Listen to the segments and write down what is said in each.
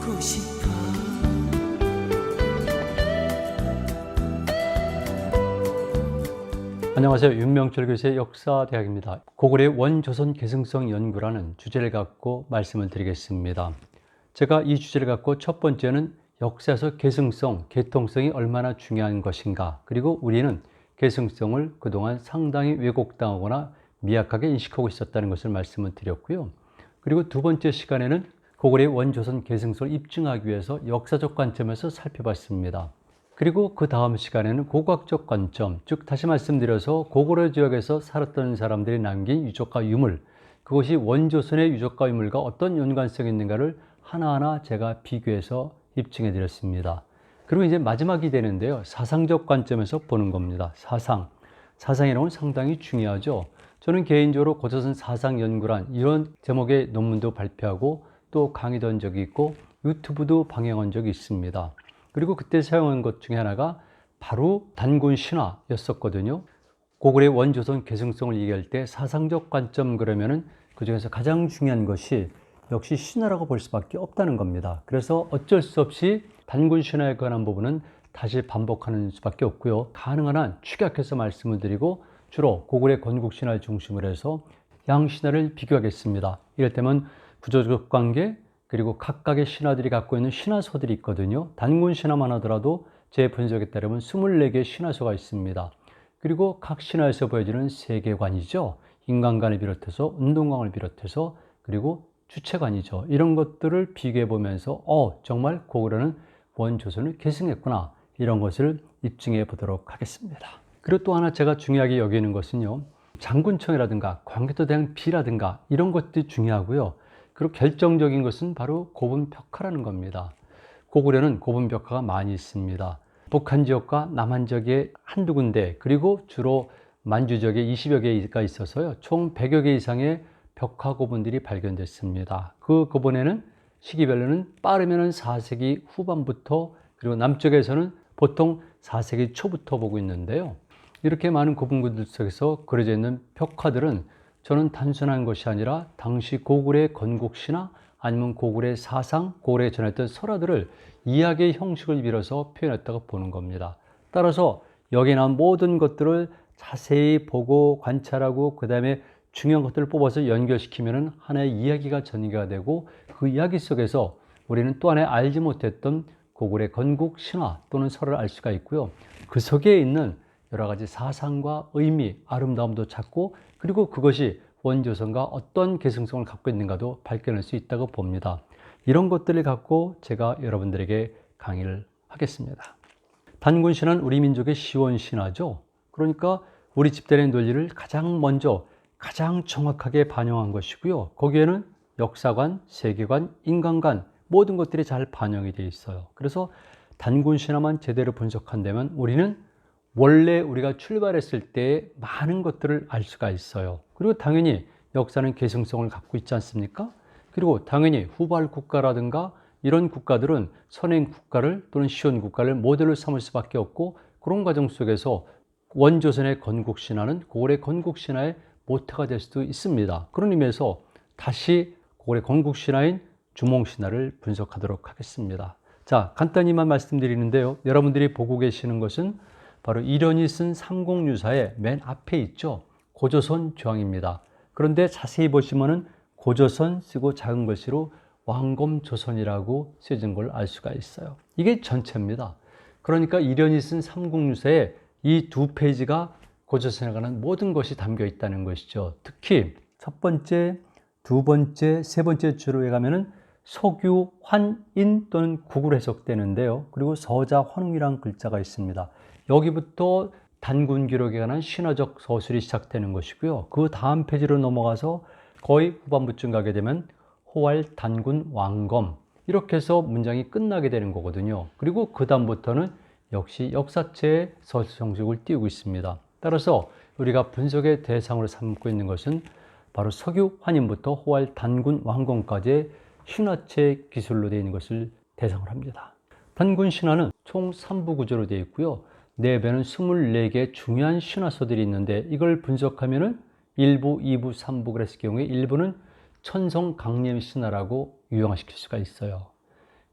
듣고 싶어. 안녕하세요. 윤명철 교수의 역사대학입니다. 고구려의 원조선 계승성 연구라는 주제를 갖고 말씀을 드리겠습니다. 제가 이 주제를 갖고 첫 번째는 역사에서 계승성, 계통성이 얼마나 중요한 것인가, 그리고 우리는 계승성을 그동안 상당히 왜곡당하거나 미약하게 인식하고 있었다는 것을 말씀을 드렸고요. 그리고 두 번째 시간에는 고구려의 원조선 계승성을 입증하기 위해서 역사적 관점에서 살펴봤습니다. 그리고 그 다음 시간에는 고고학적 관점, 즉 다시 말씀드려서 고구려 지역에서 살았던 사람들이 남긴 유적과 유물, 그것이 원조선의 유적과 유물과 어떤 연관성이 있는가를 하나하나 제가 비교해서 입증해 드렸습니다. 그리고 이제 마지막이 되는데요. 사상적 관점에서 보는 겁니다. 사상이라는 건 상당히 중요하죠. 저는 개인적으로 고조선 사상 연구란 이런 제목의 논문도 발표하고 또 강의도 한 적이 있고 유튜브도 방영한 적이 있습니다. 그리고 그때 사용한 것 중에 하나가 바로 단군 신화였었거든요. 고구려의 원조선 계승성을 얘기할 때 사상적 관점 그러면은 그 중에서 가장 중요한 것이 역시 신화라고 볼 수밖에 없다는 겁니다. 그래서 어쩔 수 없이 단군 신화에 관한 부분은 다시 반복하는 수밖에 없고요. 가능한 한 축약해서 말씀을 드리고 주로 고구려 건국 신화를 중심으로 해서 양신화를 비교하겠습니다. 이를테면 구조적 관계, 그리고 각각의 신화들이 갖고 있는 신화소들이 있거든요. 단군 신화만 하더라도 제 분석에 따르면 24개의 신화소가 있습니다. 그리고 각 신화에서 보여지는 세계관이죠. 인간관을 비롯해서 운동관을 비롯해서 그리고 주체관이죠. 이런 것들을 비교해 보면서 정말 고구려는 원조선을 계승했구나, 이런 것을 입증해 보도록 하겠습니다. 그리고 또 하나 제가 중요하게 여기는 것은요, 장군청이라든가 광개토대왕 비라든가 이런 것들이 중요하고요. 그리고 결정적인 것은 바로 고분벽화라는 겁니다. 고구려는 고분벽화가 많이 있습니다. 북한 지역과 남한 지역에 한두 군데, 그리고 주로 만주 지역에 20여 개가 있어서요. 총 100여 개 이상의 벽화 고분들이 발견됐습니다. 그 고분에는 시기별로는 빠르면 4세기 후반부터, 그리고 남쪽에서는 보통 4세기 초부터 보고 있는데요. 이렇게 많은 고분들 속에서 그려져 있는 벽화들은 저는 단순한 것이 아니라 당시 고구려의 건국신화 아니면 고구려의 사상, 고구려에 전했던 설화들을 이야기의 형식을 빌어서 표현했다고 보는 겁니다. 따라서 여기에 나온 모든 것들을 자세히 보고 관찰하고 그 다음에 중요한 것들을 뽑아서 연결시키면 하나의 이야기가 전개가 되고, 그 이야기 속에서 우리는 또 하나의 알지 못했던 고구려의 건국 신화 또는 설을 알 수가 있고요. 그 속에 있는 여러 가지 사상과 의미, 아름다움도 찾고, 그리고 그것이 원조선과 어떤 계승성을 갖고 있는가도 밝혀낼 수 있다고 봅니다. 이런 것들을 갖고 제가 여러분들에게 강의를 하겠습니다. 단군신화는 우리 민족의 시원신화죠. 그러니까 우리 집단의 논리를 가장 먼저 가장 정확하게 반영한 것이고요. 거기에는 역사관, 세계관, 인간관 모든 것들이 잘 반영이 되어 있어요. 그래서 단군신화만 제대로 분석한다면 우리는 원래 우리가 출발했을 때 많은 것들을 알 수가 있어요. 그리고 당연히 역사는 계승성을 갖고 있지 않습니까? 그리고 당연히 후발 국가라든가 이런 국가들은 선행 국가를 또는 시온 국가를 모델로 삼을 수밖에 없고, 그런 과정 속에서 원조선의 건국신화는 고구려의 건국신화의 모태가 될 수도 있습니다. 그런 의미에서 다시 고구려 건국신화인 주몽신화를 분석하도록 하겠습니다. 자, 간단히만 말씀드리는데요. 여러분들이 보고 계시는 것은 바로 이련이 쓴 삼국유사의 맨 앞에 있죠. 고조선 조항입니다. 그런데 자세히 보시면은 고조선 쓰고 작은 글씨로 왕검조선이라고 쓰여진 걸 알 수가 있어요. 이게 전체입니다. 그러니까 이련이 쓴 삼국유사의 이 두 페이지가 고조선에 관한 모든 것이 담겨 있다는 것이죠. 특히 첫 번째, 두 번째, 세 번째 줄에 가면은 석유, 환인 또는 국으로 해석되는데요. 그리고 서자, 환웅이라는 글자가 있습니다. 여기부터 단군 기록에 관한 신화적 서술이 시작되는 것이고요. 그 다음 페이지로 넘어가서 거의 후반부쯤 가게 되면 호활, 단군, 왕검, 이렇게 해서 문장이 끝나게 되는 거거든요. 그리고 그 다음부터는 역시 역사체의 서술 형식을 띄우고 있습니다. 따라서 우리가 분석의 대상으로 삼고 있는 것은 바로 석유, 환인부터 호활, 단군, 왕검까지의 신화체 기술로 되어 있는 것을 대상으로 합니다. 단군 신화는 총 3부 구조로 되어 있고요. 내배는 24개의 중요한 신화소들이 있는데, 이걸 분석하면은 1부, 2부, 3부 그랬을 경우에 1부는 천성 강림 신화라고 유형화시킬 수가 있어요.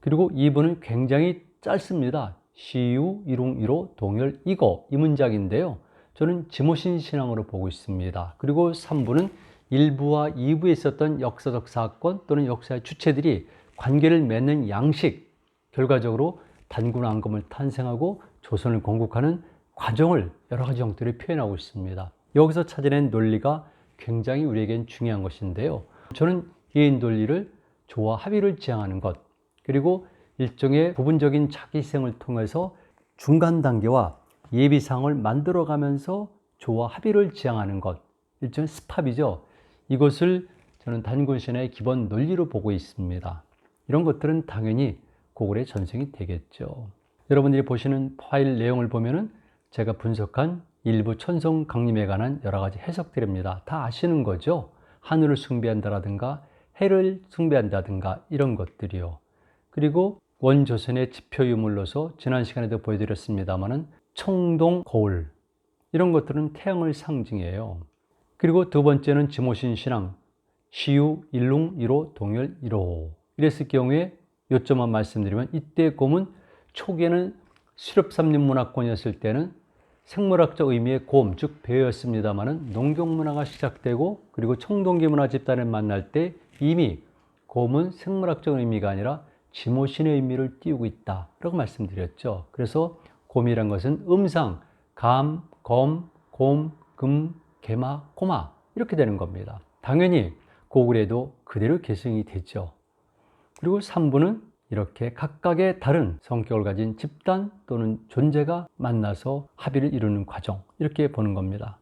그리고 2번은 굉장히 짧습니다. 시유, 일웅, 이로, 동열, 이거 이 문장인데요. 저는 지모신 신앙으로 보고 있습니다. 그리고 3부는 1부와 2부에 있었던 역사적 사건 또는 역사의 주체들이 관계를 맺는 양식, 결과적으로 단군 왕검을 탄생하고 조선을 건국하는 과정을 여러 가지 형태로 표현하고 있습니다. 여기서 찾아낸 논리가 굉장히 우리에겐 중요한 것인데요. 저는 이 논리를 조화 합의를 지향하는 것, 그리고 일종의 부분적인 자기희생을 통해서 중간 단계와 예비상을 만들어가면서 조화 합의를 지향하는 것, 일종의 스팝이죠. 이것을 저는 단군신화의 기본 논리로 보고 있습니다. 이런 것들은 당연히 고구려의 전승이 되겠죠. 여러분들이 보시는 파일 내용을 보면은 제가 분석한 일부 천성 강림에 관한 여러 가지 해석들입니다. 다 아시는 거죠? 하늘을 숭배한다라든가 해를 숭배한다든가 이런 것들이요. 그리고 원조선의 지표 유물로서 지난 시간에도 보여드렸습니다만은 청동 거울 이런 것들은 태양을 상징해요. 그리고 두 번째는 지모신 신앙 시유, 일룽, 이로, 동열, 이로 이랬을 경우에 요점만 말씀드리면 이때 곰은 초기에는 수렵삼림문화권이었을 때는 생물학적 의미의 곰, 즉 배였습니다마는 농경문화가 시작되고 그리고 청동기 문화 집단을 만날 때 이미 곰은 생물학적 의미가 아니라 지모신의 의미를 띄우고 있다라고 말씀드렸죠. 그래서 곰이란 것은 음상, 감, 검, 곰, 금, 개마, 고마 이렇게 되는 겁니다. 당연히 고구려도 그대로 계승이 되죠. 그리고 3부는 이렇게 각각의 다른 성격을 가진 집단 또는 존재가 만나서 합의를 이루는 과정 이렇게 보는 겁니다.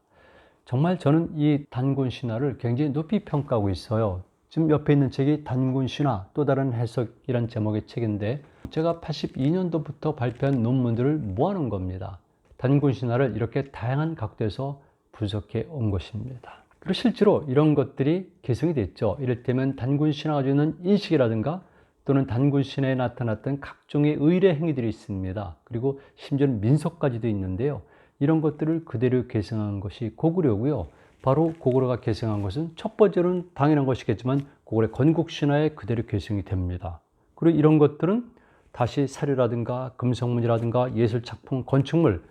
정말 저는 이 단군 신화를 굉장히 높이 평가하고 있어요. 지금 옆에 있는 책이 단군 신화 또 다른 해석이란 제목의 책인데 제가 82년도부터 발표한 논문들을 모아놓은 겁니다. 단군 신화를 이렇게 다양한 각도에서 분석해 온 것입니다. 그리고 실제로 이런 것들이 계승이 됐죠. 이를테면 단군 신화가 주는 인식이라든가 또는 단군 신화에 나타났던 각종의 의례 행위들이 있습니다. 그리고 심지어는 민속까지도 있는데요. 이런 것들을 그대로 계승한 것이 고구려고요. 바로 고구려가 계승한 것은 첫 번째로는 당연한 것이겠지만 고구려 건국신화에 그대로 계승이 됩니다. 그리고 이런 것들은 다시 사료라든가 금성문이라든가 예술작품, 건축물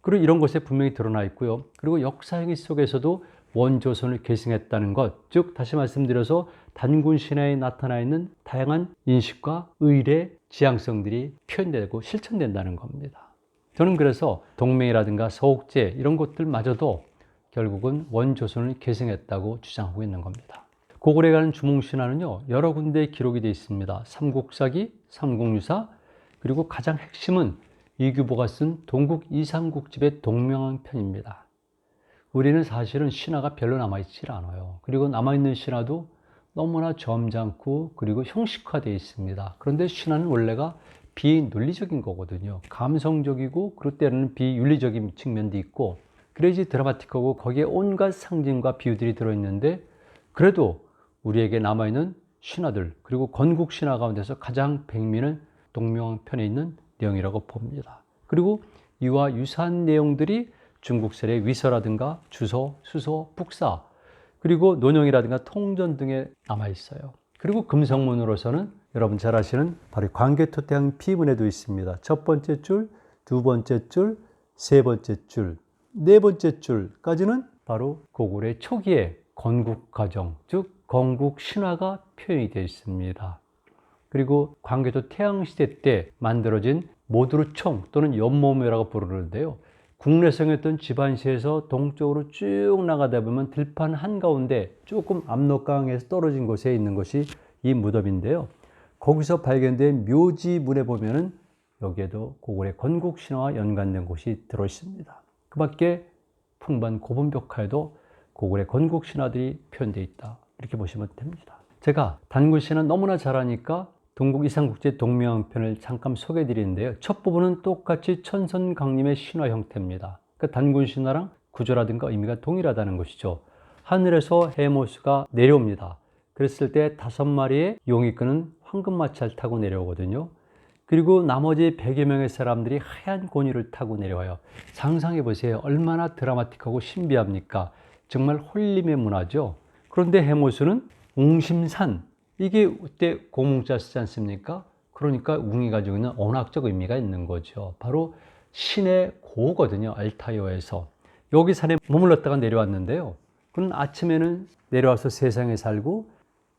그리고 이런 것에 분명히 드러나 있고요. 그리고 역사 행위 속에서도 원조선을 계승했다는 것, 즉 다시 말씀드려서 단군 신화에 나타나 있는 다양한 인식과 의례, 지향성들이 표현되고 실천된다는 겁니다. 저는 그래서 동맹이라든가 서옥제 이런 것들마저도 결국은 원조선을 계승했다고 주장하고 있는 겁니다. 고구려에 관한 주몽신화는요 여러 군데 기록이 되어 있습니다. 삼국사기, 삼국유사 그리고 가장 핵심은 이규보가 쓴 동국 이삼국집의 동명항편입니다. 우리는 사실은 신화가 별로 남아있지 않아요. 그리고 남아있는 신화도 너무나 점잖고 그리고 형식화되어 있습니다. 그런데 신화는 원래가 비논리적인 거거든요. 감성적이고 그럴 때는 비윤리적인 측면도 있고 그래야지 드라마틱하고 거기에 온갖 상징과 비유들이 들어있는데 그래도 우리에게 남아있는 신화들 그리고 건국 신화 가운데서 가장 백미는 동명편에 있는 내용이라고 봅니다. 그리고 이와 유사한 내용들이 중국설의 위서라든가 주서, 수서, 북사 그리고 논영이라든가 통전 등에 남아있어요. 그리고 금성문으로서는 여러분 잘 아시는 바로 광개토대왕 피문에도 있습니다. 첫 번째 줄, 두 번째 줄, 세 번째 줄, 네 번째 줄까지는 바로 고구려의 초기의 건국 과정, 즉 건국 신화가 표현이 되어 있습니다. 그리고 광개토 태양시대 때 만들어진 모두르총 또는 연모묘라고 부르는데요. 국내성했던 집안시에서 동쪽으로 쭉 나가다 보면 들판 한가운데 조금 압록강에서 떨어진 곳에 있는 것이 이 무덤인데요. 거기서 발견된 묘지문에 보면은 여기에도 고구려 건국 신화와 연관된 곳이 들어 있습니다. 그 밖에 풍반 고분벽화에도 고구려 건국 신화들이 표현되어 있다. 이렇게 보시면 됩니다. 제가 단군 신화 너무나 잘하니까 동국 이삼국제 동명항편을 잠깐 소개해 드리는데요. 첫 부분은 똑같이 천선강림의 신화 형태입니다. 그 단군 신화랑 구조라든가 의미가 동일하다는 것이죠. 하늘에서 해모수가 내려옵니다. 그랬을 때 5마리의 용이 끄는 황금마차를 타고 내려오거든요. 그리고 나머지 100여 명의 사람들이 하얀 고니를 타고 내려와요. 상상해 보세요. 얼마나 드라마틱하고 신비합니까? 정말 홀림의 문화죠. 그런데 해모수는 웅심산, 이게 그때 고문자 쓰지 않습니까? 그러니까 웅이 가지고 있는 언어학적 의미가 있는 거죠. 바로 신의 고거든요. 알타이어에서. 여기 산에 머물렀다가 내려왔는데요. 그는 아침에는 내려와서 세상에 살고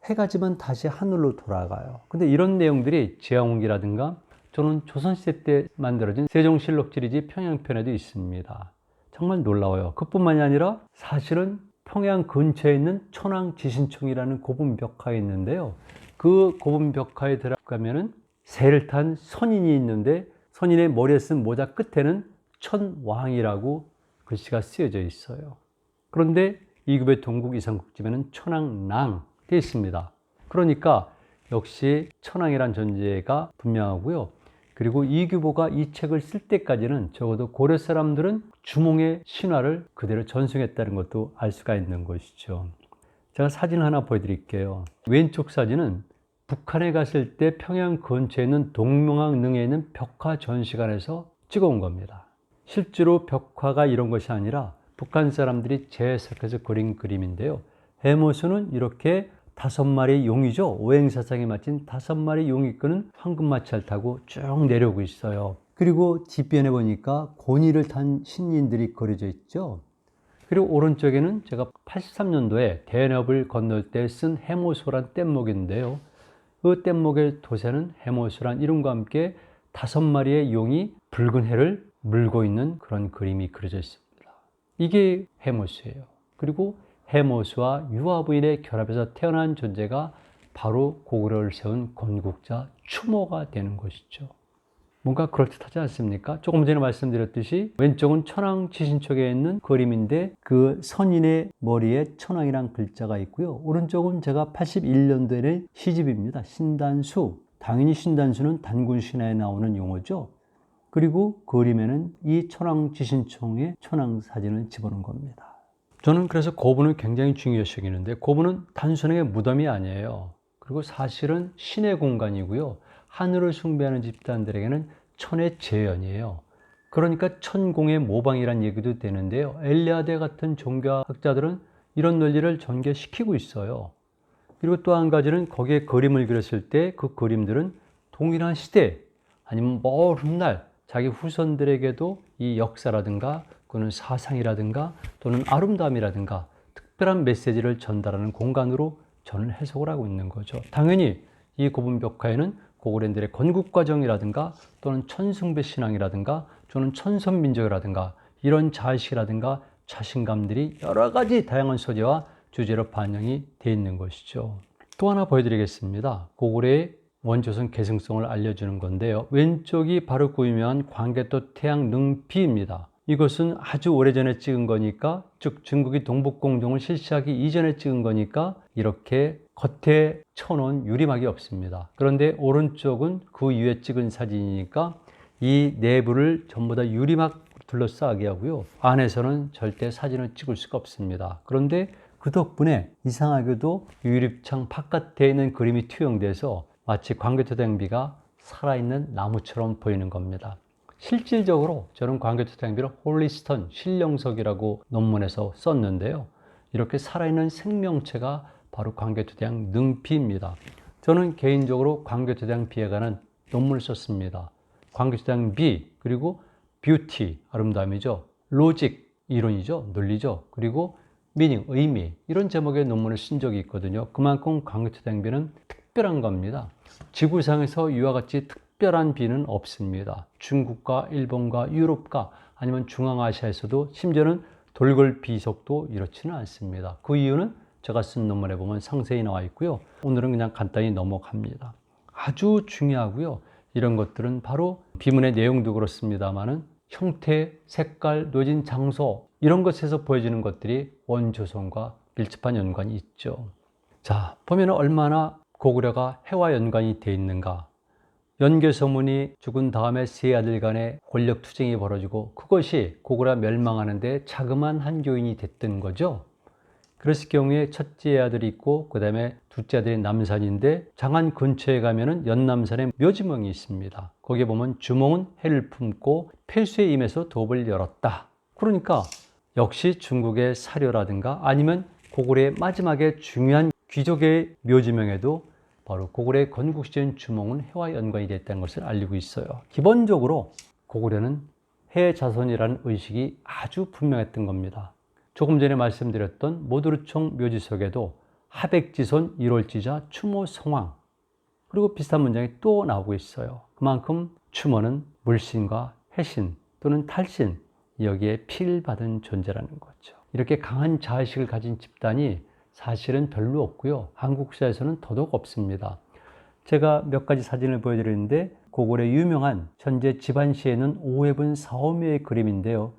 해가 지면 다시 하늘로 돌아가요. 근데 이런 내용들이 제왕홍기라든가 저는 조선시대 때 만들어진 세종실록 지리지 평양편에도 있습니다. 정말 놀라워요. 그뿐만이 아니라 사실은 평양 근처에 있는 천왕지신청이라는 고분 벽화에 있는데요. 그 고분 벽화에 들어가면은 새를 탄 선인이 있는데 선인의 머리에 쓴 모자 끝에는 천왕이라고 글씨가 쓰여져 있어요. 그런데 이급의 동국 이상국집에는 천왕랑 되어 있습니다. 그러니까 역시 천왕이란 존재가 분명하고요. 그리고 이규보가 이 책을 쓸 때까지는 적어도 고려 사람들은 주몽의 신화를 그대로 전승했다는 것도 알 수가 있는 것이죠. 제가 사진 하나 보여드릴게요. 왼쪽 사진은 북한에 갔을 때 평양 근처에 있는 동명항릉에 있는 벽화 전시관에서 찍어온 겁니다. 실제로 벽화가 이런 것이 아니라 북한 사람들이 재해석해서 그린 그림인데요. 해모수는 이렇게 5마리 용이죠. 오행사상에 마친 5마리 용이 끄는 황금마차를 타고 쭉 내려오고 있어요. 그리고 뒷변에 보니까 고니를 탄 신인들이 그려져 있죠. 그리고 오른쪽에는 제가 83년도에 대납을 건널 때 쓴 해모수란 뗏목인데요. 그 뗏목의 도세는 해모수란 이름과 함께 5마리의 용이 붉은 해를 물고 있는 그런 그림이 그려져 있습니다. 이게 해모수예요. 그리고 해모수와 유아부인의 결합에서 태어난 존재가 바로 고구려를 세운 건국자 추모가 되는 것이죠. 뭔가 그럴듯하지 않습니까? 조금 전에 말씀드렸듯이 왼쪽은 천왕지신촉에 있는 그림인데 그 선인의 머리에 천왕이란 글자가 있고요. 오른쪽은 제가 81년도에 시집입니다. 신단수. 당연히 신단수는 단군 신화에 나오는 용어죠. 그리고 그림에는 이 천왕지신총의 천왕 사진을 집어넣은 겁니다. 저는 그래서 고분을 굉장히 중요시 여기는데 고분은 단순하게 무덤이 아니에요. 그리고 사실은 신의 공간이고요. 하늘을 숭배하는 집단들에게는 천의 재현이에요. 그러니까 천공의 모방이란 얘기도 되는데요. 엘리아데 같은 종교학자들은 이런 논리를 전개시키고 있어요. 그리고 또 한 가지는 거기에 그림을 그렸을 때 그 그림들은 동일한 시대 아니면 먼 훗날 자기 후손들에게도 이 역사라든가 또는 사상이라든가 또는 아름다움이라든가 특별한 메시지를 전달하는 공간으로 저는 해석을 하고 있는 거죠. 당연히 이 고분 벽화에는 고구려인들의 건국 과정이라든가 또는 천승배 신앙이라든가 또는 천선민족이라든가 이런 자의식이라든가 자신감들이 여러 가지 다양한 소재와 주제로 반영이 되어 있는 것이죠. 또 하나 보여드리겠습니다. 고구려의 원조선 계승성을 알려주는 건데요. 왼쪽이 바로 그 유명한 광개토 태양 능피입니다. 이것은 아주 오래전에 찍은 거니까, 즉 중국이 동북공정을 실시하기 이전에 찍은 거니까 이렇게 겉에 쳐놓은 유리막이 없습니다. 그런데 오른쪽은 그 이후에 찍은 사진이니까 이 내부를 전부 다 유리막 둘러싸게 하고요. 안에서는 절대 사진을 찍을 수가 없습니다. 그런데 그 덕분에 이상하게도 유리창 바깥에 있는 그림이 투영돼서 마치 광개토대왕비가 살아있는 나무처럼 보이는 겁니다. 실질적으로 저는 광개토대왕비를 홀리스턴, 신령석이라고 논문에서 썼는데요. 이렇게 살아있는 생명체가 바로 광개토대왕 능피입니다. 저는 개인적으로 광개토대왕비에 관한 논문을 썼습니다. 광개토대왕비, 그리고 뷰티, 아름다움이죠. 로직, 이론이죠. 논리죠. 그리고 미닝, 의미, 이런 제목의 논문을 쓴 적이 있거든요. 그만큼 광개토대왕비는 특별한 겁니다. 지구상에서 이와 같이 특별한 비는 없습니다. 중국과 일본과 유럽과 아니면 중앙아시아에서도 심지어는 돌궐 비석도 이렇지는 않습니다. 그 이유는 제가 쓴 논문에 보면 상세히 나와 있고요. 오늘은 그냥 간단히 넘어갑니다. 아주 중요하고요. 이런 것들은 바로 비문의 내용도 그렇습니다만은 형태, 색깔, 놓여진 장소 이런 것에서 보여지는 것들이 원조선과 밀접한 연관이 있죠. 자, 보면 얼마나 고구려가 해와 연관이 되어 있는가. 연개서문이 죽은 다음에 세 아들 간의 권력 투쟁이 벌어지고 그것이 고구려 멸망하는 데 자그마한 한 요인이 됐던 거죠. 그랬을 경우에 첫째 아들이 있고 그 다음에 둘째 아들이 남산인데 장안 근처에 가면은 연남산에 묘지몽이 있습니다. 거기에 보면 주몽은 해를 품고 폐수에 임해서 도읍을 열었다. 그러니까 역시 중국의 사료라든가 아니면 고구려의 마지막에 중요한 귀족의 묘지명에도 바로 고구려의 건국시대인 주몽은 해와 연관이 됐다는 것을 알리고 있어요. 기본적으로 고구려는 해 자손이라는 의식이 아주 분명했던 겁니다. 조금 전에 말씀드렸던 모두르총 묘지 속에도 하백지손 1월지자 추모 성왕, 그리고 비슷한 문장이 또 나오고 있어요. 그만큼 추모는 물신과 해신 또는 탈신, 여기에 피를 받은 존재라는 거죠. 이렇게 강한 자의식을 가진 집단이 사실은 별로 없고요. 한국사에서는 더더욱 없습니다. 제가 몇 가지 사진을 보여드리는데 고구려의 유명한 현재 집안시에 있는 5회분 4호묘의 그림인데요.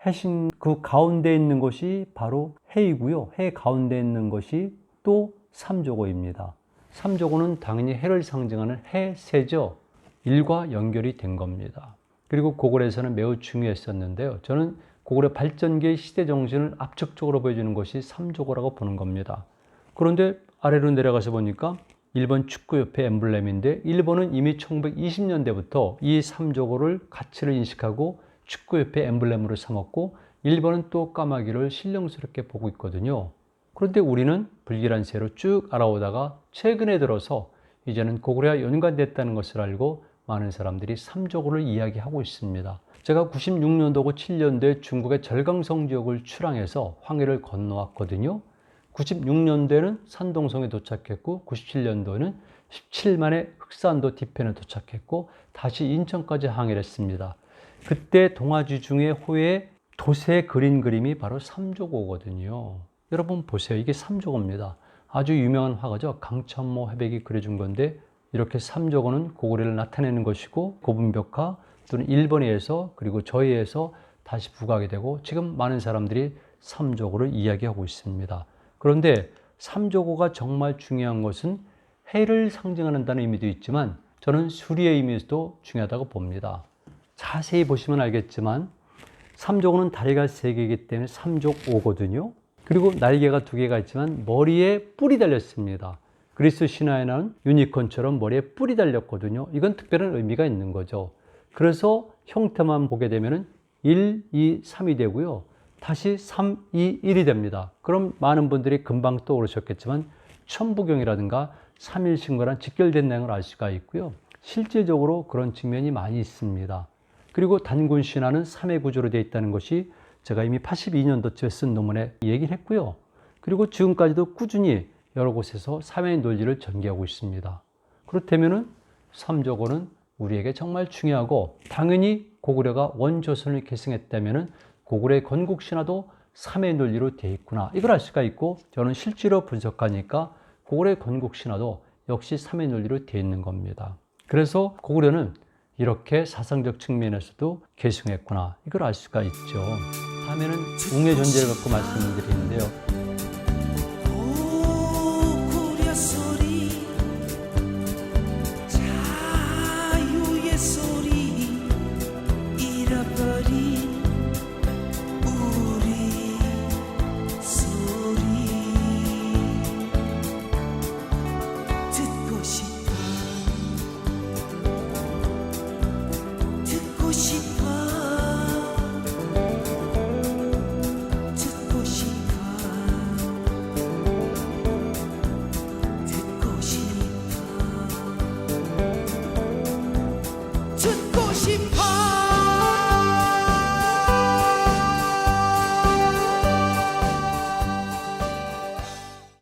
해신 그 가운데 있는 것이 바로 해이고요. 해 가운데 있는 것이 또 삼조고입니다. 삼조고는 당연히 해를 상징하는 해세죠. 일과 연결이 된 겁니다. 그리고 고구려에서는 매우 중요했었는데요. 저는 고구려 발전기의 시대 정신을 압축적으로 보여주는 것이 삼조고라고 보는 겁니다. 그런데 아래로 내려가서 보니까 일본 축구협회 엠블렘인데 일본은 이미 1920년대부터 이 삼조고를 가치를 인식하고 축구협회 엠블렘으로 삼았고 일본은 또 까마귀를 신령스럽게 보고 있거든요. 그런데 우리는 불길한 새로 쭉 알아오다가 최근에 들어서 이제는 고구려와 연관됐다는 것을 알고 많은 사람들이 삼조고를 이야기하고 있습니다. 제가 96년도고 7년도에 중국의 절강성 지역을 출항해서 황해를 건너왔거든요. 96년도에는 산동성에 도착했고 97년도에는 17만의 흑산도 뒤편에 도착했고 다시 인천까지 항해를 했습니다. 그때 동아지 중에 호에 도세 그린 그림이 바로 삼조고거든요. 여러분 보세요. 이게 삼조고입니다. 아주 유명한 화가죠. 강천모 회백이 그려준 건데 이렇게 삼조고는 고구려를 나타내는 것이고 고분벽화 또는 일본에서 그리고 저해에서 다시 부각이 되고 지금 많은 사람들이 삼조고를 이야기하고 있습니다. 그런데 삼조고가 정말 중요한 것은 해를 상징한다는 의미도 있지만 저는 수리의 의미도 중요하다고 봅니다. 자세히 보시면 알겠지만 삼조고는 다리가 3개이기 때문에 삼족오거든요. 그리고 날개가 2개가 있지만 머리에 뿔이 달렸습니다. 그리스 신화에는 유니콘처럼 머리에 뿔이 달렸거든요. 이건 특별한 의미가 있는 거죠. 그래서 형태만 보게 되면 1, 2, 3이 되고요. 다시 3, 2, 1이 됩니다. 그럼 많은 분들이 금방 떠오르셨겠지만 천부경이라든가 3일신과랑 직결된 내용을 알 수가 있고요. 실제적으로 그런 측면이 많이 있습니다. 그리고 단군 신화는 3회 구조로 되어 있다는 것이 제가 이미 82년도쯤에 쓴 논문에 얘기를 했고요. 그리고 지금까지도 꾸준히 여러 곳에서 3회 논리를 전개하고 있습니다. 그렇다면 삼조고는 우리에게 정말 중요하고 당연히 고구려가 원조선을 계승했다면 고구려의 건국신화도 3회 논리로 되어 있구나. 이걸 알 수가 있고 저는 실제로 분석하니까 고구려의 건국신화도 역시 3회 논리로 되어 있는 겁니다. 그래서 고구려는 이렇게 사상적 측면에서도 계승했구나. 이걸 알 수가 있죠. 다음에는 웅의 존재를 갖고 말씀을 드리는데요.